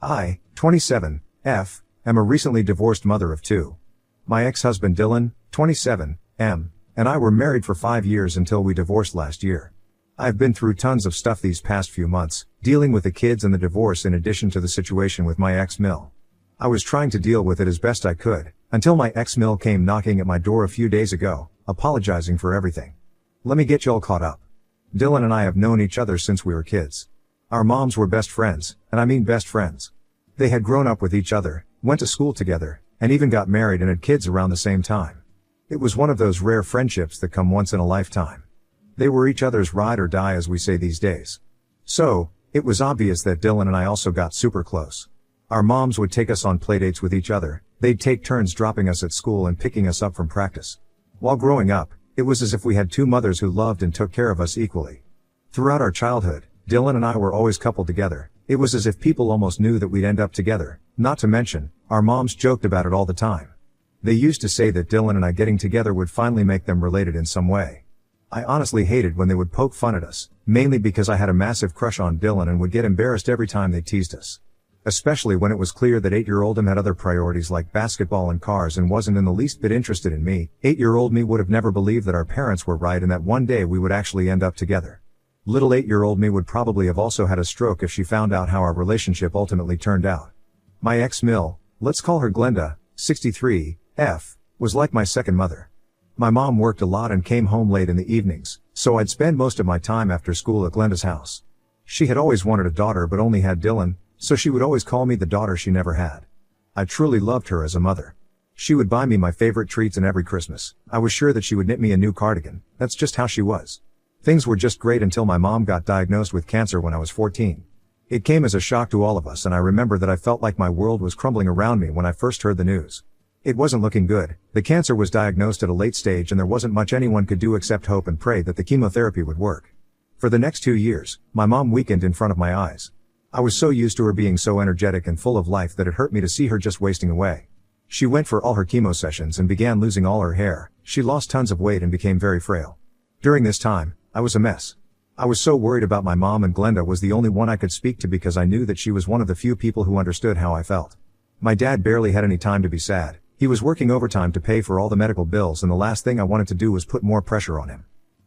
I, 27, am a recently divorced mother of two. My ex-husband Dylan, 27, and I were married for 5 years until we divorced last year. I've been through tons of stuff these past few months, dealing with the kids and the divorce in addition to the situation with my ex-Mill. I was trying to deal with it as best I could, until my ex-Mill came knocking at my door a few days ago, apologizing for everything. Let me get y'all caught up. Dylan and I have known each other since we were kids. Our moms were best friends, and I mean best friends. They had grown up with each other, went to school together, and even got married and had kids around the same time. It was one of those rare friendships that come once in a lifetime. They were each other's ride or die, as we say these days. So, it was obvious that Dylan and I also got super close. Our moms would take us on playdates with each other, they'd take turns dropping us at school and picking us up from practice. While growing up, it was as if we had two mothers who loved and took care of us equally. Throughout our childhood, Dylan and I were always coupled together. It was as if people almost knew that we'd end up together, not to mention, our moms joked about it all the time. They used to say that Dylan and I getting together would finally make them related in some way. I honestly hated when they would poke fun at us, mainly because I had a massive crush on Dylan and would get embarrassed every time they teased us. Especially when it was clear that 8-year-old him had other priorities like basketball and cars and wasn't in the least bit interested in me. 8-year-old me would have never believed that our parents were right and that one day we would actually end up together. Little 8-year-old me would probably have also had a stroke if she found out how our relationship ultimately turned out. My ex-Mill, let's call her Glenda, 63, was like my second mother. My mom worked a lot and came home late in the evenings, so I'd spend most of my time after school at Glenda's house. She had always wanted a daughter but only had Dylan, so she would always call me the daughter she never had. I truly loved her as a mother. She would buy me my favorite treats and every Christmas, I was sure that she would knit me a new cardigan. That's just how she was. Things were just great until my mom got diagnosed with cancer when I was 14. It came as a shock to all of us, and I remember that I felt like my world was crumbling around me when I first heard the news. It wasn't looking good. The cancer was diagnosed at a late stage and there wasn't much anyone could do except hope and pray that the chemotherapy would work. For the next 2 years, my mom weakened in front of my eyes. I was so used to her being so energetic and full of life that it hurt me to see her just wasting away. She went for all her chemo sessions and began losing all her hair. She lost tons of weight and became very frail. During this time, I was a mess. I was so worried about my mom, and Glenda was the only one I could speak to because I knew that she was one of the few people who understood how I felt. My dad barely had any time to be sad. He was working overtime to pay for all the medical bills, and the last thing I wanted to do was put more pressure on him.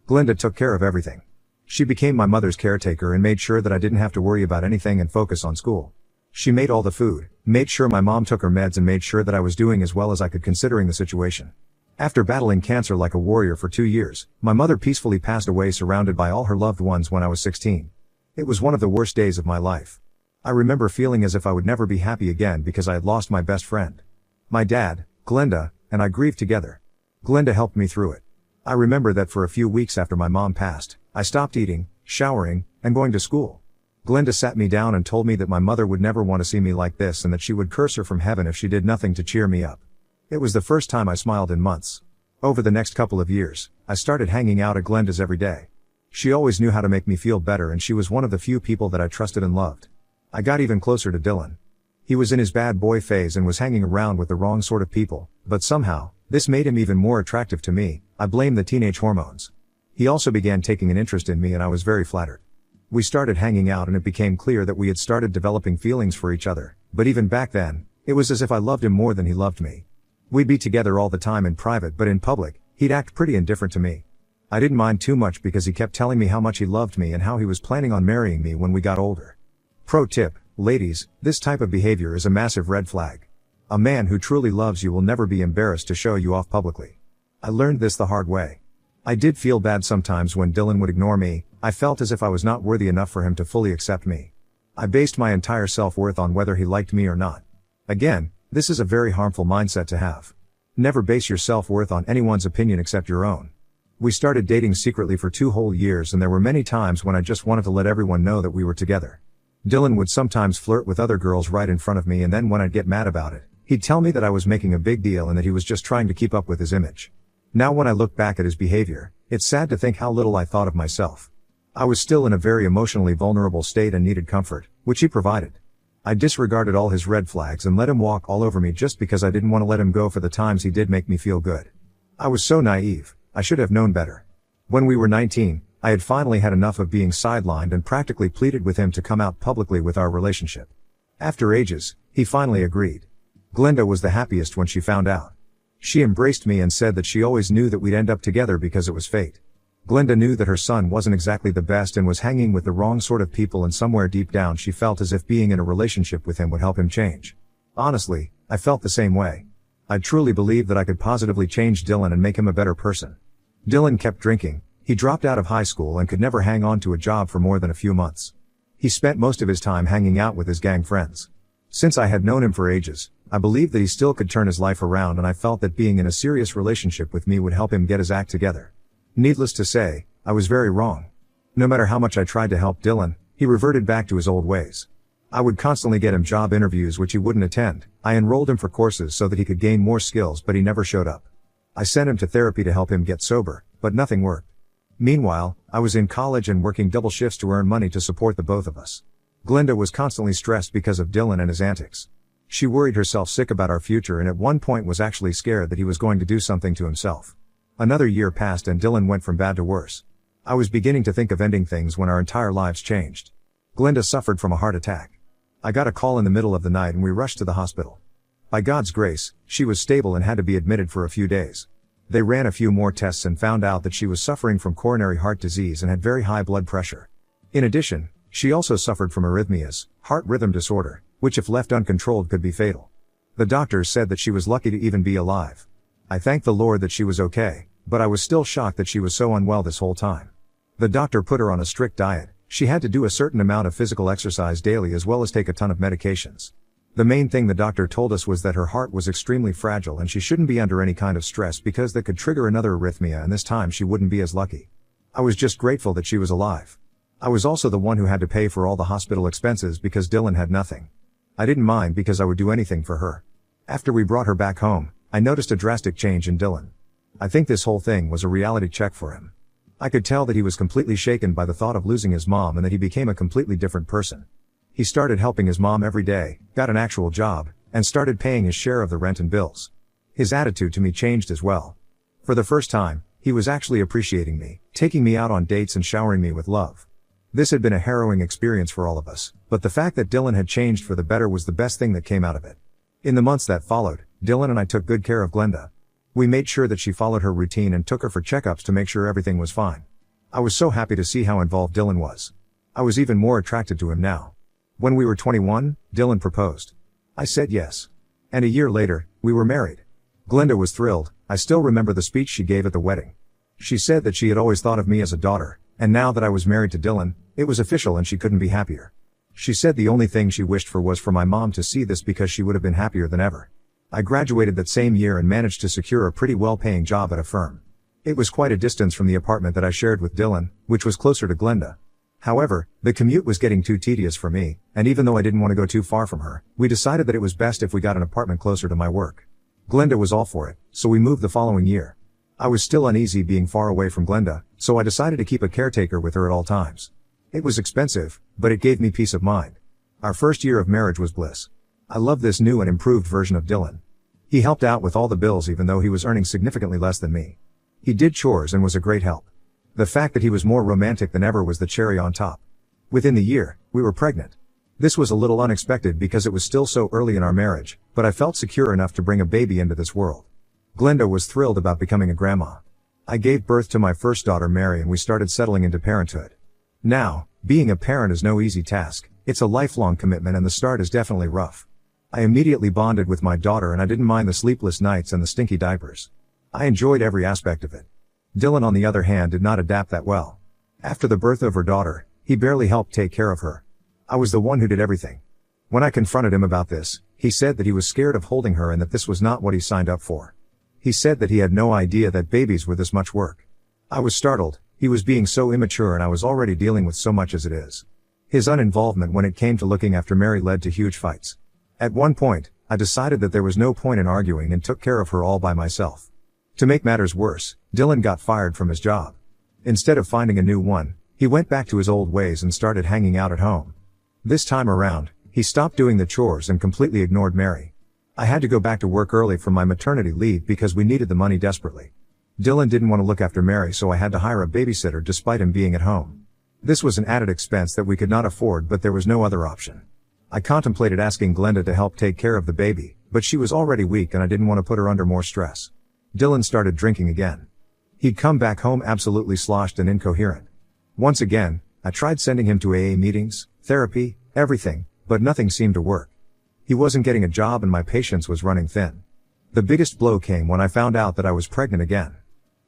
Glenda took care of everything. She became my mother's caretaker and made sure that I didn't have to worry about anything and focus on school. She made all the food, made sure my mom took her meds, and made sure that I was doing as well as I could considering the situation. After battling cancer like a warrior for 2 years, my mother peacefully passed away surrounded by all her loved ones when I was 16. It was one of the worst days of my life. I remember feeling as if I would never be happy again because I had lost my best friend. My dad, Glenda, and I grieved together. Glenda helped me through it. I remember that for a few weeks after my mom passed, I stopped eating, showering, and going to school. Glenda sat me down and told me that my mother would never want to see me like this and that she would curse her from heaven if she did nothing to cheer me up. It was the first time I smiled in months. Over the next couple of years, I started hanging out at Glenda's every day. She always knew how to make me feel better, and she was one of the few people that I trusted and loved. I got even closer to Dylan. He was in his bad boy phase and was hanging around with the wrong sort of people, but somehow, this made him even more attractive to me. I blame the teenage hormones. He also began taking an interest in me and I was very flattered. We started hanging out and it became clear that we had started developing feelings for each other, but even back then, it was as if I loved him more than he loved me. We'd be together all the time in private, but in public, he'd act pretty indifferent to me. I didn't mind too much because he kept telling me how much he loved me and how he was planning on marrying me when we got older. Pro tip, ladies, this type of behavior is a massive red flag. A man who truly loves you will never be embarrassed to show you off publicly. I learned this the hard way. I did feel bad sometimes when Dylan would ignore me. I felt as if I was not worthy enough for him to fully accept me. I based my entire self-worth on whether he liked me or not. Again, this is a very harmful mindset to have. Never base your self-worth on anyone's opinion except your own. We started dating secretly for 2 whole years and there were many times when I just wanted to let everyone know that we were together. Dylan would sometimes flirt with other girls right in front of me, and then when I'd get mad about it, he'd tell me that I was making a big deal and that he was just trying to keep up with his image. Now when I look back at his behavior, it's sad to think how little I thought of myself. I was still in a very emotionally vulnerable state and needed comfort, which he provided. I disregarded all his red flags and let him walk all over me just because I didn't want to let him go for the times he did make me feel good. I was so naive. I should have known better. When we were 19, I had finally had enough of being sidelined and practically pleaded with him to come out publicly with our relationship. After ages, he finally agreed. Glenda was the happiest when she found out. She embraced me and said that she always knew that we'd end up together because it was fate. Glenda knew that her son wasn't exactly the best and was hanging with the wrong sort of people, and somewhere deep down she felt as if being in a relationship with him would help him change. Honestly, I felt the same way. I truly believed that I could positively change Dylan and make him a better person. Dylan kept drinking, he dropped out of high school and could never hang on to a job for more than a few months. He spent most of his time hanging out with his gang friends. Since I had known him for ages, I believed that he still could turn his life around, and I felt that being in a serious relationship with me would help him get his act together. Needless to say, I was very wrong. No matter how much I tried to help Dylan, he reverted back to his old ways. I would constantly get him job interviews which he wouldn't attend. I enrolled him for courses so that he could gain more skills, but he never showed up. I sent him to therapy to help him get sober, but nothing worked. Meanwhile, I was in college and working double shifts to earn money to support the both of us. Glenda was constantly stressed because of Dylan and his antics. She worried herself sick about our future and at one point was actually scared that he was going to do something to himself. Another year passed and Dylan went from bad to worse. I was beginning to think of ending things when our entire lives changed. Glenda suffered from a heart attack. I got a call in the middle of the night and we rushed to the hospital. By God's grace, she was stable and had to be admitted for a few days. They ran a few more tests and found out that she was suffering from coronary heart disease and had very high blood pressure. In addition, she also suffered from arrhythmias, heart rhythm disorder, which if left uncontrolled could be fatal. The doctors said that she was lucky to even be alive. I thanked the Lord that she was okay, but I was still shocked that she was so unwell this whole time. The doctor put her on a strict diet. She had to do a certain amount of physical exercise daily as well as take a ton of medications. The main thing the doctor told us was that her heart was extremely fragile and she shouldn't be under any kind of stress because that could trigger another arrhythmia, and this time she wouldn't be as lucky. I was just grateful that she was alive. I was also the one who had to pay for all the hospital expenses because Dylan had nothing. I didn't mind because I would do anything for her. After we brought her back home, I noticed a drastic change in Dylan. I think this whole thing was a reality check for him. I could tell that he was completely shaken by the thought of losing his mom and that he became a completely different person. He started helping his mom every day, got an actual job, and started paying his share of the rent and bills. His attitude to me changed as well. For the first time, he was actually appreciating me, taking me out on dates and showering me with love. This had been a harrowing experience for all of us, but the fact that Dylan had changed for the better was the best thing that came out of it. In the months that followed, Dylan and I took good care of Glenda. We made sure that she followed her routine and took her for checkups to make sure everything was fine. I was so happy to see how involved Dylan was. I was even more attracted to him now. When we were 21, Dylan proposed. I said yes. And a year later, we were married. Glenda was thrilled. I still remember the speech she gave at the wedding. She said that she had always thought of me as a daughter, and now that I was married to Dylan, it was official and she couldn't be happier. She said the only thing she wished for was for my mom to see this because she would have been happier than ever. I graduated that same year and managed to secure a pretty well-paying job at a firm. It was quite a distance from the apartment that I shared with Dylan, which was closer to Glenda. However, the commute was getting too tedious for me, and even though I didn't want to go too far from her, we decided that it was best if we got an apartment closer to my work. Glenda was all for it, so we moved the following year. I was still uneasy being far away from Glenda, so I decided to keep a caretaker with her at all times. It was expensive, but it gave me peace of mind. Our first year of marriage was bliss. I loved this new and improved version of Dylan. He helped out with all the bills even though he was earning significantly less than me. He did chores and was a great help. The fact that he was more romantic than ever was the cherry on top. Within the year, we were pregnant. This was a little unexpected because it was still so early in our marriage, but I felt secure enough to bring a baby into this world. Glenda was thrilled about becoming a grandma. I gave birth to my first daughter Mary and we started settling into parenthood. Now, being a parent is no easy task. It's a lifelong commitment and the start is definitely rough. I immediately bonded with my daughter and I didn't mind the sleepless nights and the stinky diapers. I enjoyed every aspect of it. Dylan on the other hand did not adapt that well. After the birth of her daughter, he barely helped take care of her. I was the one who did everything. When I confronted him about this, he said that he was scared of holding her and that this was not what he signed up for. He said that he had no idea that babies were this much work. I was startled. He was being so immature and I was already dealing with so much as it is. His uninvolvement when it came to looking after Mary led to huge fights. At one point, I decided that there was no point in arguing and took care of her all by myself. To make matters worse, Dylan got fired from his job. Instead of finding a new one, he went back to his old ways and started hanging out at home. This time around, he stopped doing the chores and completely ignored Mary. I had to go back to work early from my maternity leave because we needed the money desperately. Dylan didn't want to look after Mary, so I had to hire a babysitter despite him being at home. This was an added expense that we could not afford, but there was no other option. I contemplated asking Glenda to help take care of the baby, but she was already weak and I didn't want to put her under more stress. Dylan started drinking again. He'd come back home absolutely sloshed and incoherent. Once again, I tried sending him to AA meetings, therapy, everything, but nothing seemed to work. He wasn't getting a job and my patience was running thin. The biggest blow came when I found out that I was pregnant again.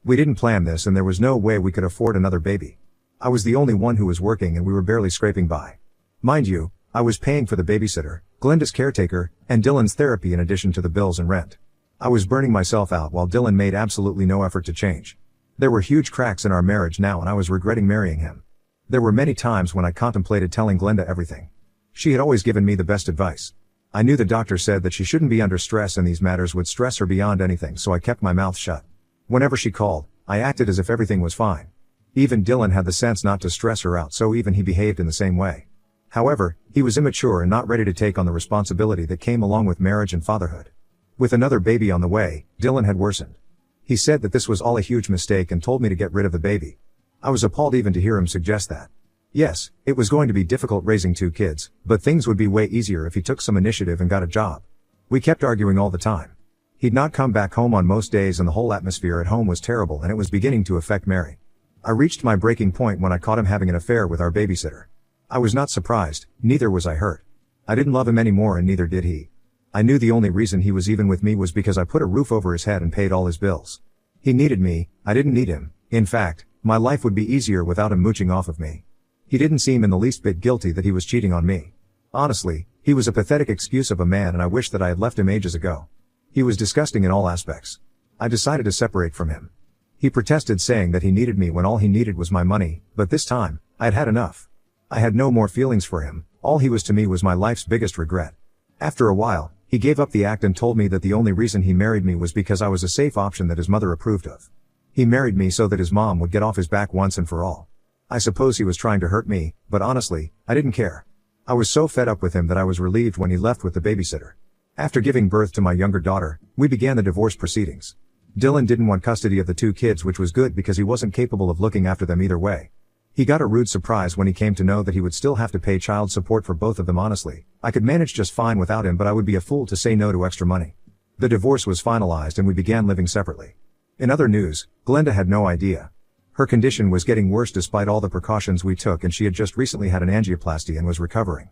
We didn't plan this and there was no way we could afford another baby. I was the only one who was working and we were barely scraping by. Mind you, I was paying for the babysitter, Glenda's caretaker, and Dylan's therapy in addition to the bills and rent. I was burning myself out while Dylan made absolutely no effort to change. There were huge cracks in our marriage now and I was regretting marrying him. There were many times when I contemplated telling Glenda everything. She had always given me the best advice. I knew the doctor said that she shouldn't be under stress and these matters would stress her beyond anything, so I kept my mouth shut. Whenever she called, I acted as if everything was fine. Even Dylan had the sense not to stress her out, so even he behaved in the same way. However, he was immature and not ready to take on the responsibility that came along with marriage and fatherhood. With another baby on the way, Dylan had worsened. He said that this was all a huge mistake and told me to get rid of the baby. I was appalled even to hear him suggest that. Yes, it was going to be difficult raising 2 kids, but things would be way easier if he took some initiative and got a job. We kept arguing all the time. He'd not come back home on most days and the whole atmosphere at home was terrible and it was beginning to affect Mary. I reached my breaking point when I caught him having an affair with our babysitter. I was not surprised, neither was I hurt. I didn't love him anymore and neither did he. I knew the only reason he was even with me was because I put a roof over his head and paid all his bills. He needed me, I didn't need him. In fact, my life would be easier without him mooching off of me. He didn't seem in the least bit guilty that he was cheating on me. Honestly, he was a pathetic excuse of a man and I wish that I had left him ages ago. He was disgusting in all aspects. I decided to separate from him. He protested saying that he needed me when all he needed was my money, but this time, I had had enough. I had no more feelings for him, all he was to me was my life's biggest regret. After a while, he gave up the act and told me that the only reason he married me was because I was a safe option that his mother approved of. He married me so that his mom would get off his back once and for all. I suppose he was trying to hurt me, but honestly, I didn't care. I was so fed up with him that I was relieved when he left with the babysitter. After giving birth to my younger daughter, we began the divorce proceedings. Dylan didn't want custody of the 2 kids, which was good because he wasn't capable of looking after them either way. He got a rude surprise when he came to know that he would still have to pay child support for both of them. Honestly, I could manage just fine without him, but I would be a fool to say no to extra money. The divorce was finalized and we began living separately. In other news, Glenda had no idea. Her condition was getting worse despite all the precautions we took and she had just recently had an angioplasty and was recovering.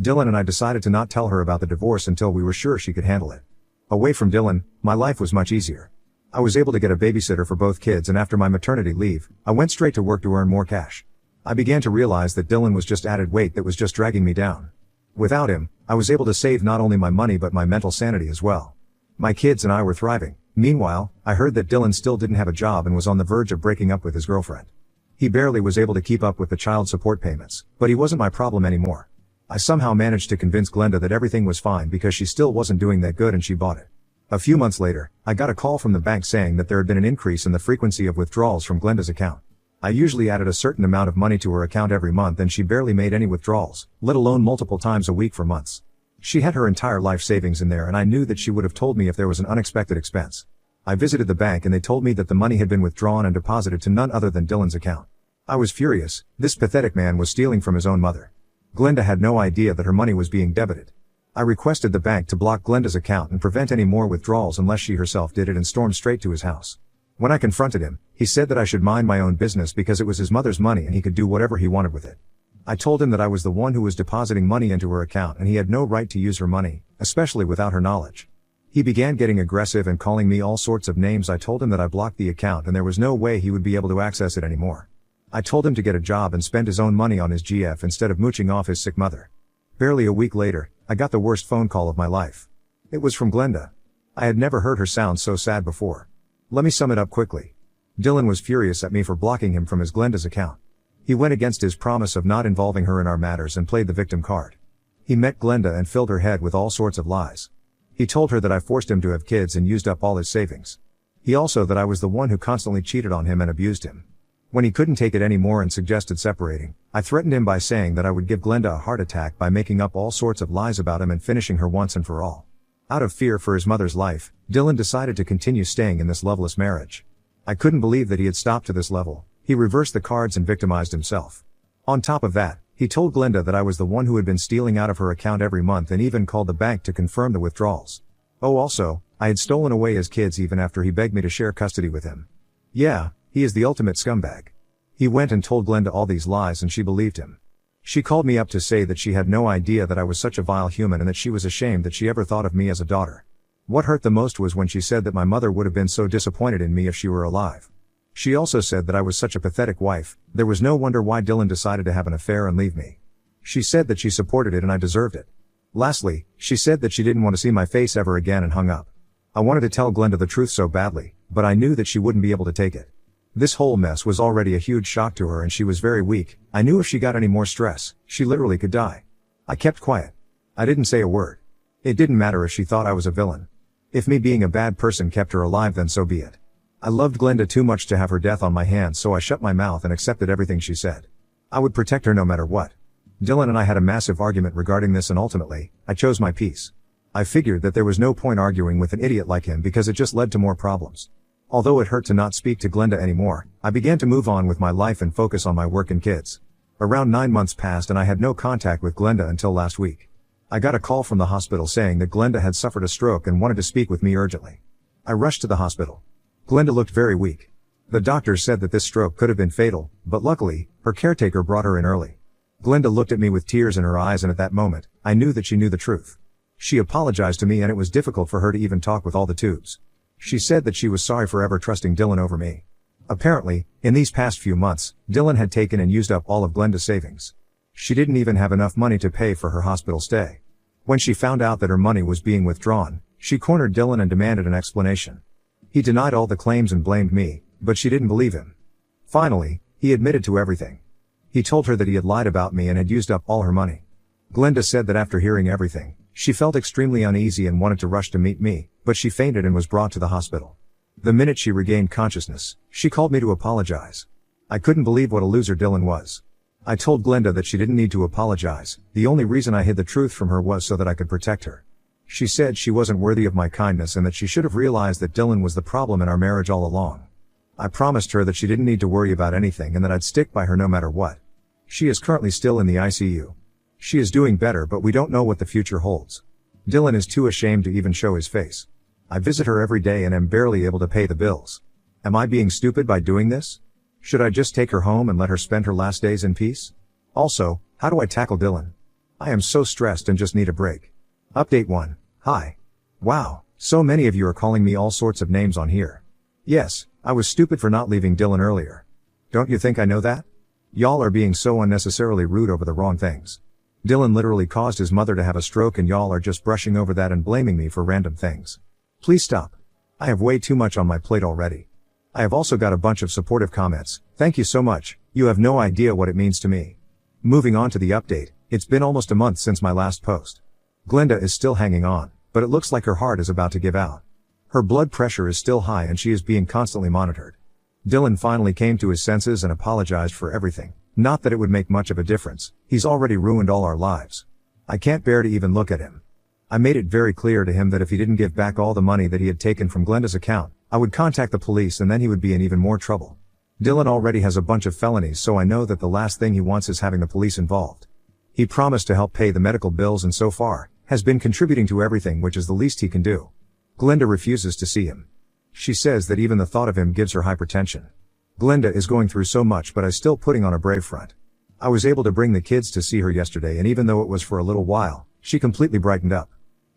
Dylan and I decided to not tell her about the divorce until we were sure she could handle it. Away from Dylan, my life was much easier. I was able to get a babysitter for both kids and after my maternity leave, I went straight to work to earn more cash. I began to realize that Dylan was just added weight that was just dragging me down. Without him, I was able to save not only my money but my mental sanity as well. My kids and I were thriving. Meanwhile, I heard that Dylan still didn't have a job and was on the verge of breaking up with his girlfriend. He barely was able to keep up with the child support payments, but he wasn't my problem anymore. I somehow managed to convince Glenda that everything was fine because she still wasn't doing that good and she bought it. A few months later, I got a call from the bank saying that there had been an increase in the frequency of withdrawals from Glenda's account. I usually added a certain amount of money to her account every month and she barely made any withdrawals, let alone multiple times a week for months. She had her entire life savings in there and I knew that she would have told me if there was an unexpected expense. I visited the bank and they told me that the money had been withdrawn and deposited to none other than Dylan's account. I was furious. This pathetic man was stealing from his own mother. Glenda had no idea that her money was being debited. I requested the bank to block Glenda's account and prevent any more withdrawals unless she herself did it and stormed straight to his house. When I confronted him, he said that I should mind my own business because it was his mother's money and he could do whatever he wanted with it. I told him that I was the one who was depositing money into her account and he had no right to use her money, especially without her knowledge. He began getting aggressive and calling me all sorts of names. I told him that I blocked the account and there was no way he would be able to access it anymore. I told him to get a job and spend his own money on his GF instead of mooching off his sick mother. Barely a week later, I got the worst phone call of my life. It was from Glenda. I had never heard her sound so sad before. Let me sum it up quickly. Dylan was furious at me for blocking him from his Glenda's account. He went against his promise of not involving her in our matters and played the victim card. He met Glenda and filled her head with all sorts of lies. He told her that I forced him to have kids and used up all his savings. He also that I was the one who constantly cheated on him and abused him. When he couldn't take it anymore and suggested separating, I threatened him by saying that I would give Glenda a heart attack by making up all sorts of lies about him and finishing her once and for all. Out of fear for his mother's life, Dylan decided to continue staying in this loveless marriage. I couldn't believe that he had stopped to this level. He reversed the cards and victimized himself. On top of that, He told Glenda that I was the one who had been stealing out of her account every month and even called the bank to confirm the withdrawals. Oh, also, I had stolen away his kids even after he begged me to share custody with him. Yeah, he is the ultimate scumbag. He went and told Glenda all these lies and she believed him. She called me up to say that she had no idea that I was such a vile human and that she was ashamed that she ever thought of me as a daughter. What hurt the most was when she said that my mother would have been so disappointed in me if she were alive. She also said that I was such a pathetic wife, there was no wonder why Dylan decided to have an affair and leave me. She said that she supported it and I deserved it. Lastly, she said that she didn't want to see my face ever again and hung up. I wanted to tell Glenda the truth so badly, but I knew that she wouldn't be able to take it. This whole mess was already a huge shock to her and she was very weak. I knew if she got any more stress, she literally could die. I kept quiet. I didn't say a word. It didn't matter if she thought I was a villain. If me being a bad person kept her alive, then so be it. I loved Glenda too much to have her death on my hands, so I shut my mouth and accepted everything she said. I would protect her no matter what. Dylan and I had a massive argument regarding this and ultimately, I chose my peace. I figured that there was no point arguing with an idiot like him because it just led to more problems. Although it hurt to not speak to Glenda anymore, I began to move on with my life and focus on my work and kids. Around 9 months passed and I had no contact with Glenda until last week. I got a call from the hospital saying that Glenda had suffered a stroke and wanted to speak with me urgently. I rushed to the hospital. Glenda looked very weak. The doctors said that this stroke could have been fatal, but luckily, her caretaker brought her in early. Glenda looked at me with tears in her eyes and at that moment, I knew that she knew the truth. She apologized to me and it was difficult for her to even talk with all the tubes. She said that she was sorry for ever trusting Dylan over me. Apparently, in these past few months, Dylan had taken and used up all of Glenda's savings. She didn't even have enough money to pay for her hospital stay. When she found out that her money was being withdrawn, she cornered Dylan and demanded an explanation. He denied all the claims and blamed me, but she didn't believe him. Finally, he admitted to everything. He told her that he had lied about me and had used up all her money. Glenda said that after hearing everything, she felt extremely uneasy and wanted to rush to meet me, but she fainted and was brought to the hospital. The minute she regained consciousness, she called me to apologize. I couldn't believe what a loser Dylan was. I told Glenda that she didn't need to apologize, the only reason I hid the truth from her was so that I could protect her. She said she wasn't worthy of my kindness and that she should have realized that Dylan was the problem in our marriage all along. I promised her that she didn't need to worry about anything and that I'd stick by her no matter what. She is currently still in the ICU. She is doing better, but we don't know what the future holds. Dylan is too ashamed to even show his face. I visit her every day and am barely able to pay the bills. Am I being stupid by doing this? Should I just take her home and let her spend her last days in peace? Also, how do I tackle Dylan? I am so stressed and just need a break. Update 1. Hi. Wow, so many of you are calling me all sorts of names on here. Yes, I was stupid for not leaving Dylan earlier. Don't you think I know that? Y'all are being so unnecessarily rude over the wrong things. Dylan literally caused his mother to have a stroke and y'all are just brushing over that and blaming me for random things. Please stop. I have way too much on my plate already. I have also got a bunch of supportive comments. Thank you so much. You have no idea what it means to me. Moving on to the update, it's been almost a month since my last post. Glenda is still hanging on, but it looks like her heart is about to give out. Her blood pressure is still high and she is being constantly monitored. Dylan finally came to his senses and apologized for everything. Not that it would make much of a difference, he's already ruined all our lives. I can't bear to even look at him. I made it very clear to him that if he didn't give back all the money that he had taken from Glenda's account, I would contact the police and then he would be in even more trouble. Dylan already has a bunch of felonies, so I know that the last thing he wants is having the police involved. He promised to help pay the medical bills and so far, has been contributing to everything, which is the least he can do. Glenda refuses to see him. She says that even the thought of him gives her hypertension. Glenda is going through so much but is still putting on a brave front. I was able to bring the kids to see her yesterday and even though it was for a little while, she completely brightened up.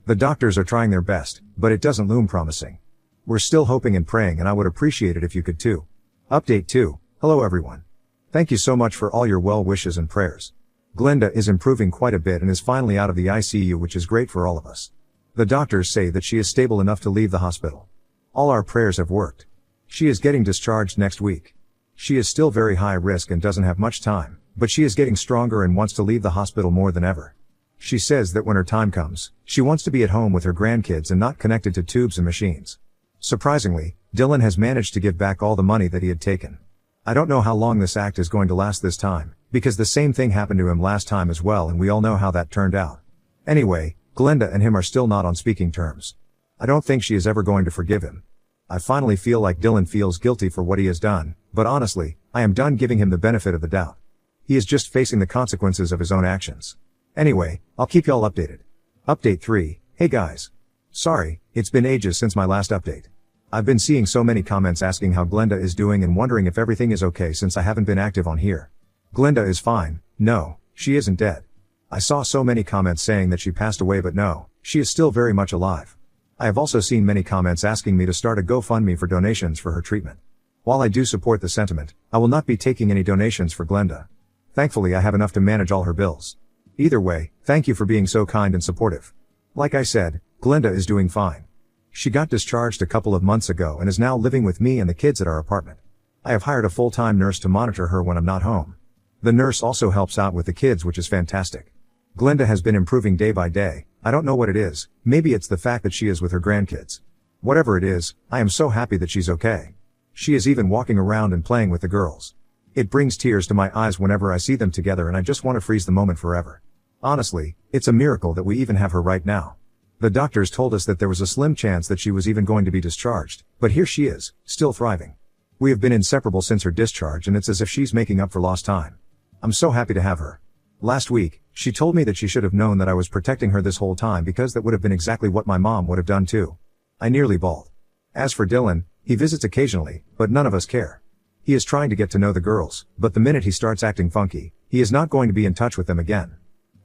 The doctors are trying their best, but it doesn't loom promising. We're still hoping and praying and I would appreciate it if you could too. Update 2. Hello everyone. Thank you so much for all your well wishes and prayers. Glenda is improving quite a bit and is finally out of the ICU, which is great for all of us. The doctors say that she is stable enough to leave the hospital. All our prayers have worked. She is getting discharged next week. She is still very high risk and doesn't have much time, but she is getting stronger and wants to leave the hospital more than ever. She says that when her time comes, she wants to be at home with her grandkids and not connected to tubes and machines. Surprisingly, Dylan has managed to give back all the money that he had taken. I don't know how long this act is going to last this time, because the same thing happened to him last time as well and we all know how that turned out. Anyway, Glenda and him are still not on speaking terms. I don't think she is ever going to forgive him. I finally feel like Dylan feels guilty for what he has done, but honestly, I am done giving him the benefit of the doubt. he is just facing the consequences of his own actions. Anyway, I'll keep y'all updated. Update 3, hey guys. Sorry, it's been ages since my last update. I've been seeing so many comments asking how Glenda is doing and wondering if everything is okay since I haven't been active on here. Glenda is fine, no, she isn't dead. I saw so many comments saying that she passed away, but no, she is still very much alive. I have also seen many comments asking me to start a GoFundMe for donations for her treatment. While I do support the sentiment, I will not be taking any donations for Glenda. Thankfully I have enough to manage all her bills. Either way, thank you for being so kind and supportive. Like I said, Glenda is doing fine. She got discharged a couple of months ago and is now living with me and the kids at our apartment. I have hired a full-time nurse to monitor her when I'm not home. The nurse also helps out with the kids, which is fantastic. Glenda has been improving day by day. I don't know what it is, maybe it's the fact that she is with her grandkids. Whatever it is, I am so happy that she's okay. She is even walking around and playing with the girls. It brings tears to my eyes whenever I see them together and I just want to freeze the moment forever. Honestly, it's a miracle that we even have her right now. The doctors told us that there was a slim chance that she was even going to be discharged, but here she is, still thriving. We have been inseparable since her discharge and it's as if she's making up for lost time. I'm so happy to have her. Last week, she told me that she should have known that I was protecting her this whole time because that would have been exactly what my mom would have done too. I nearly bawled. As for Dylan, he visits occasionally, but none of us care. He is trying to get to know the girls, but the minute he starts acting funky, he is not going to be in touch with them again.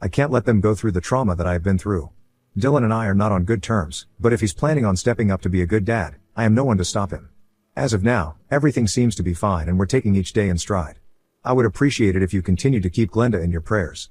I can't let them go through the trauma that I have been through. Dylan and I are not on good terms, but if he's planning on stepping up to be a good dad, I am no one to stop him. As of now, everything seems to be fine and we're taking each day in stride. I would appreciate it if you continue to keep Glenda in your prayers.